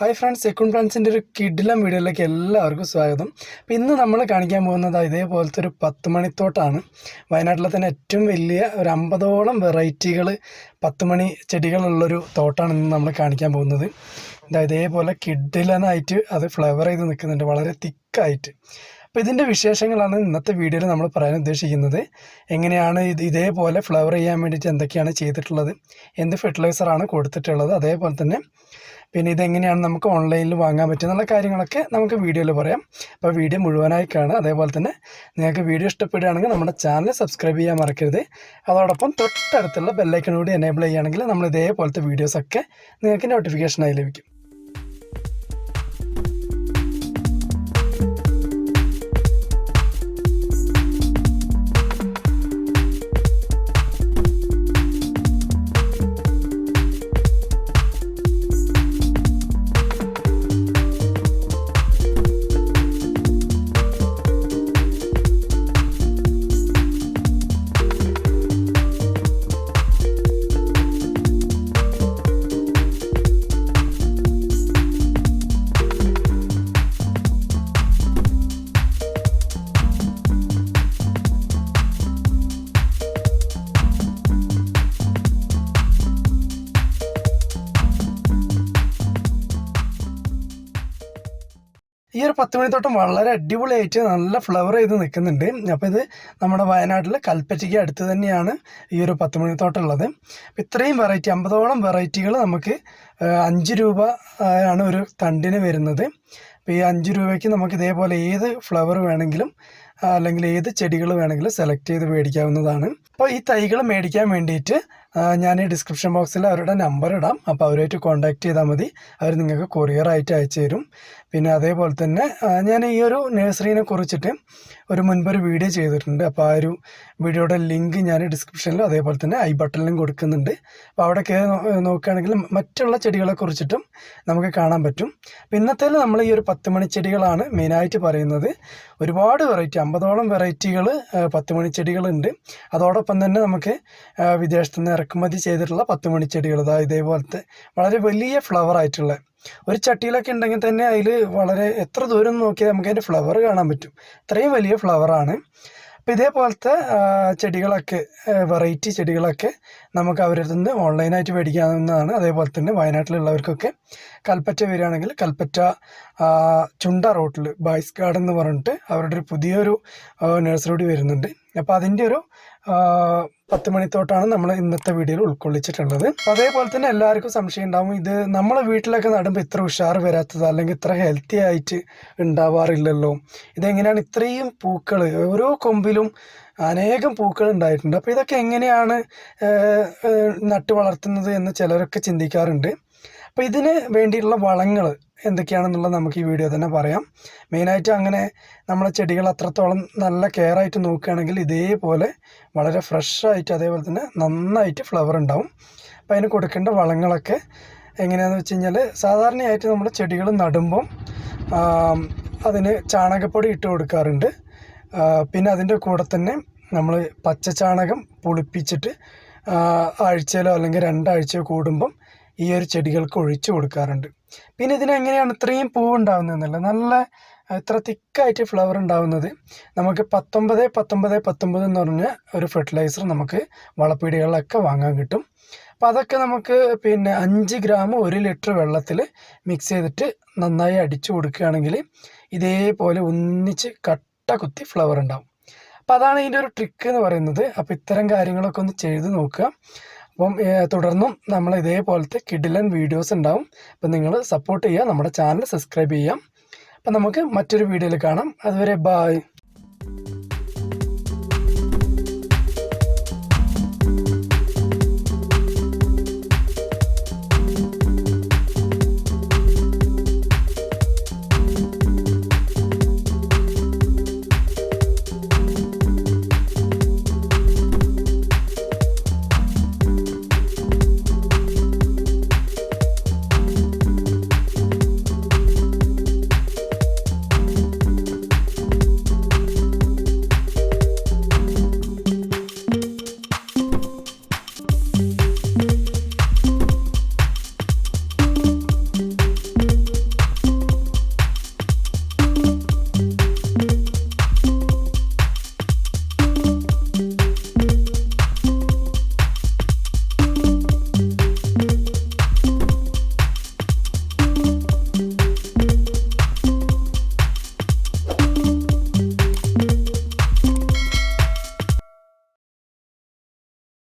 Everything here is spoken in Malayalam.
ഹായ് ഫ്രണ്ട്സ്, എക്കോൺ പ്ലാന്റ്സിൻ്റെ ഒരു കിടിലം വീഡിയോയിലേക്ക് എല്ലാവർക്കും സ്വാഗതം. അപ്പോൾ ഇന്ന് നമ്മൾ കാണിക്കാൻ പോകുന്നത് ഇതേപോലത്തെ ഒരു 10 മണിത്തോട്ടാണ്. വയനാട്ടിലെ തന്നെ ഏറ്റവും വലിയ ഒരു 50ഓളം വെറൈറ്റികൾ 10 മണി ചെടികളുള്ളൊരു തോട്ടാണ് ഇന്ന് നമ്മൾ കാണിക്കാൻ പോകുന്നത്. ഇതേപോലെ കിടിലനായിട്ട് അത് ഫ്ലവർ ചെയ്ത് നിൽക്കുന്നുണ്ട്, വളരെ തിക്കായിട്ട്. അപ്പോൾ ഇതിൻ്റെ വിശേഷങ്ങളാണ് ഇന്നത്തെ വീഡിയോയിൽ നമ്മൾ പറയാൻ ഉദ്ദേശിക്കുന്നത്. എങ്ങനെയാണ് ഇതേപോലെ ഫ്ലവർ ചെയ്യാൻ വേണ്ടിയിട്ട് എന്തൊക്കെയാണ് ചെയ്തിട്ടുള്ളത്, എന്ത് ഫെർട്ടിലൈസറാണ് കൊടുത്തിട്ടുള്ളത്, അതേപോലെ തന്നെ പിന്നെ ഇതെങ്ങനെയാണ് നമുക്ക് ഓൺലൈനിൽ വാങ്ങാൻ പറ്റുന്നുള്ള കാര്യങ്ങളൊക്കെ നമുക്ക് വീഡിയോയിൽ പറയാം. അപ്പോൾ വീഡിയോ മുഴുവനായി കാണുക. അതേപോലെ തന്നെ നിങ്ങൾക്ക് വീഡിയോ ഇഷ്ടപ്പെടുകയാണെങ്കിൽ നമ്മുടെ ചാനൽ സബ്സ്ക്രൈബ് ചെയ്യാൻ മറക്കരുത്. അതോടൊപ്പം തൊട്ടടുത്തുള്ള ബെല്ലൈക്കൺ കൂടി എനേബിൾ ചെയ്യുകയാണെങ്കിൽ നമ്മൾ ഇതേപോലത്തെ വീഡിയോസൊക്കെ നിങ്ങൾക്ക് നോട്ടിഫിക്കേഷനായി ലഭിക്കും. ഈ ഒരു 10 മണിത്തോട്ടം വളരെ അടിപൊളിയായിട്ട് നല്ല ഫ്ലവർ ചെയ്ത് നിൽക്കുന്നുണ്ട്. അപ്പോൾ ഇത് നമ്മുടെ വയനാട്ടിൽ കൽപ്പറ്റയ്ക്ക് അടുത്ത് തന്നെയാണ് ഈ ഒരു 10 മണിത്തോട്ടം ഉള്ളത്. ഇത്രയും വെറൈറ്റി 50ഓളം വെറൈറ്റികൾ നമുക്ക് 5 രൂപ ആണ് ഒരു തണ്ടിന് വരുന്നത്. അപ്പോൾ ഈ 5 രൂപയ്ക്ക് നമുക്ക് ഇതേപോലെ ഏത് ഫ്ലവർ വേണമെങ്കിലും അല്ലെങ്കിൽ ഏത് ചെടികൾ വേണമെങ്കിലും സെലക്ട് ചെയ്ത് മേടിക്കാവുന്നതാണ്. അപ്പോൾ ഈ തൈകൾ മേടിക്കാൻ വേണ്ടിയിട്ട് ഞാൻ ഈ ഡിസ്ക്രിപ്ഷൻ ബോക്സിൽ അവരുടെ നമ്പർ ഇടാം. അപ്പോൾ അവരുമായിട്ട് കോൺടാക്റ്റ് ചെയ്താൽ മതി. അവർ നിങ്ങൾക്ക് കൊറിയറായിട്ട് അയച്ചു തരും. പിന്നെ അതേപോലെ തന്നെ ഞാൻ ഈ ഒരു നഴ്സറീനെ കുറിച്ചിട്ട് മുൻപൊരു വീഡിയോ ചെയ്തിട്ടുണ്ട്. അപ്പോൾ ആ ഒരു വീഡിയോയുടെ ലിങ്ക് ഞാൻ ഡിസ്ക്രിപ്ഷനിലും അതേപോലെ തന്നെ ഐ ബട്ടണിലും കൊടുക്കുന്നുണ്ട്. അപ്പോൾ അവിടെ കയറി നോക്കുകയാണെങ്കിൽ മറ്റുള്ള ചെടികളെ കുറിച്ചിട്ടും നമുക്ക് കാണാൻ പറ്റും. അപ്പോൾ ഇന്നത്തേൽ നമ്മൾ ഈ ഒരു 10 മണി ചെടികളാണ് മെയിനായിട്ട് പറയുന്നത്. ഒരുപാട് വെറൈറ്റി 50ഓളം വെറൈറ്റികൾ 10 മണി ചെടികളുണ്ട്. അതോടൊപ്പം തന്നെ നമുക്ക് വിദേശത്തു നിന്ന് ഇറക്കുമതി ചെയ്തിട്ടുള്ള 10 മണി ചെടികൾ ഇതേപോലത്തെ വളരെ വലിയ ഫ്ലവർ ആയിട്ടുള്ള ഒരു ചട്ടിയിലൊക്കെ ഉണ്ടെങ്കിൽ തന്നെ അതിൽ വളരെ എത്ര ദൂരം നോക്കിയാൽ നമുക്ക് അതിൻ്റെ ഫ്ലവർ കാണാൻ പറ്റും. അത്രയും വലിയ ഫ്ലവറാണ്. അപ്പോൾ ഇതേപോലത്തെ ചെടികളൊക്കെ വെറൈറ്റി ചെടികളൊക്കെ നമുക്ക് അവരിൽ നിന്ന് ഓൺലൈനായിട്ട് മേടിക്കാവുന്നതാണ്. അതേപോലെ തന്നെ വയനാട്ടിലുള്ളവർക്കൊക്കെ കൽപ്പറ്റ വരികയാണെങ്കിൽ കൽപ്പറ്റ ചുണ്ട റോട്ടിൽ ബൈസ് ഗാർഡൻ എന്ന് പറഞ്ഞിട്ട് അവരുടെ ഒരു പുതിയൊരു നഴ്സറി കൂടി വരുന്നുണ്ട്. അപ്പോൾ അതിൻ്റെ ഒരു 10 മണിത്തോട്ടാണ് നമ്മൾ ഇന്നത്തെ വീഡിയോയിൽ ഉൾക്കൊള്ളിച്ചിട്ടുള്ളത്. അതേപോലെ തന്നെ എല്ലാവർക്കും സംശയം ഉണ്ടാവും, ഇത് നമ്മളെ വീട്ടിലൊക്കെ നടുമ്പോൾ ഇത്ര ഉഷാർ വരാത്തത് അല്ലെങ്കിൽ ഇത്ര ഹെൽത്തി ആയിട്ട് ഉണ്ടാവാറില്ലല്ലോ, ഇതെങ്ങനെയാണ് ഇത്രയും പൂക്കൾ ഓരോ കൊമ്പിലും അനേകം പൂക്കൾ ഉണ്ടായിട്ടുണ്ട്, അപ്പോൾ ഇതൊക്കെ എങ്ങനെയാണ് നട്ടു വളർത്തുന്നത് എന്ന് ചിലരൊക്കെ ചിന്തിക്കാറുണ്ട്. അപ്പോൾ ഇതിന് വേണ്ടിയിട്ടുള്ള വളങ്ങൾ എന്തൊക്കെയാണെന്നുള്ളത് നമുക്ക് ഈ വീഡിയോ തന്നെ പറയാം. മെയിനായിട്ട് അങ്ങനെ നമ്മളെ ചെടികൾ അത്രത്തോളം നല്ല കെയർ ആയിട്ട് നോക്കുകയാണെങ്കിൽ ഇതേപോലെ വളരെ ഫ്രഷായിട്ട് അതേപോലെ തന്നെ നന്നായിട്ട് ഫ്ലവർ ഉണ്ടാവും. അപ്പോൾ അതിന് കൊടുക്കേണ്ട വളങ്ങളൊക്കെ എങ്ങനെയാണെന്ന് വെച്ച് കഴിഞ്ഞാൽ സാധാരണയായിട്ട് നമ്മൾ ചെടികൾ നടുമ്പം അതിന് ചാണകപ്പൊടി ഇട്ട് കൊടുക്കാറുണ്ട്. പിന്നെ അതിൻ്റെ കൂടെ തന്നെ നമ്മൾ പച്ചച്ചാണകം പുളിപ്പിച്ചിട്ട് ആഴ്ചയിലോ അല്ലെങ്കിൽ 2 ആഴ്ചയോ കൂടുമ്പം ഈ ഒരു ചെടികൾക്ക് ഒഴിച്ചു കൊടുക്കാറുണ്ട്. പിന്നെ ഇതിനെങ്ങനെയാണ് ഇത്രയും പൂവ് ഉണ്ടാകുന്നതെന്നല്ല, നല്ല ഇത്ര തിക്കായിട്ട് ഫ്ലവർ ഉണ്ടാകുന്നത് നമുക്ക് 19 എന്ന് പറഞ്ഞ ഒരു ഫെർട്ടിലൈസർ നമുക്ക് വളപ്പീടികളിലൊക്കെ വാങ്ങാൻ കിട്ടും. അപ്പോൾ അതൊക്കെ നമുക്ക് 5 ഗ്രാം 1 ലിറ്റർ വെള്ളത്തിൽ മിക്സ് ചെയ്തിട്ട് നന്നായി അടിച്ചു കൊടുക്കുകയാണെങ്കിൽ ഇതേപോലെ ഒന്നിച്ച് കട്ട കുത്തി ഫ്ലവർ ഉണ്ടാവും. അപ്പോൾ അതാണ് ഇതിൻ്റെ ഒരു ട്രിക്ക് എന്ന് പറയുന്നത്. അപ്പോൾ ഇത്തരം കാര്യങ്ങളൊക്കെ ഒന്ന് ചെയ്ത് നോക്കുക. അപ്പം തുടർന്നും നമ്മൾ ഇതേപോലത്തെ കിടിലൻ വീഡിയോസ് ഉണ്ടാവും. അപ്പം നിങ്ങൾ സപ്പോർട്ട് ചെയ്യുക, നമ്മുടെ ചാനൽ സബ്സ്ക്രൈബ് ചെയ്യാം. അപ്പം നമുക്ക് മറ്റൊരു വീഡിയോയിൽ കാണാം. അതുവരെ ബായ്.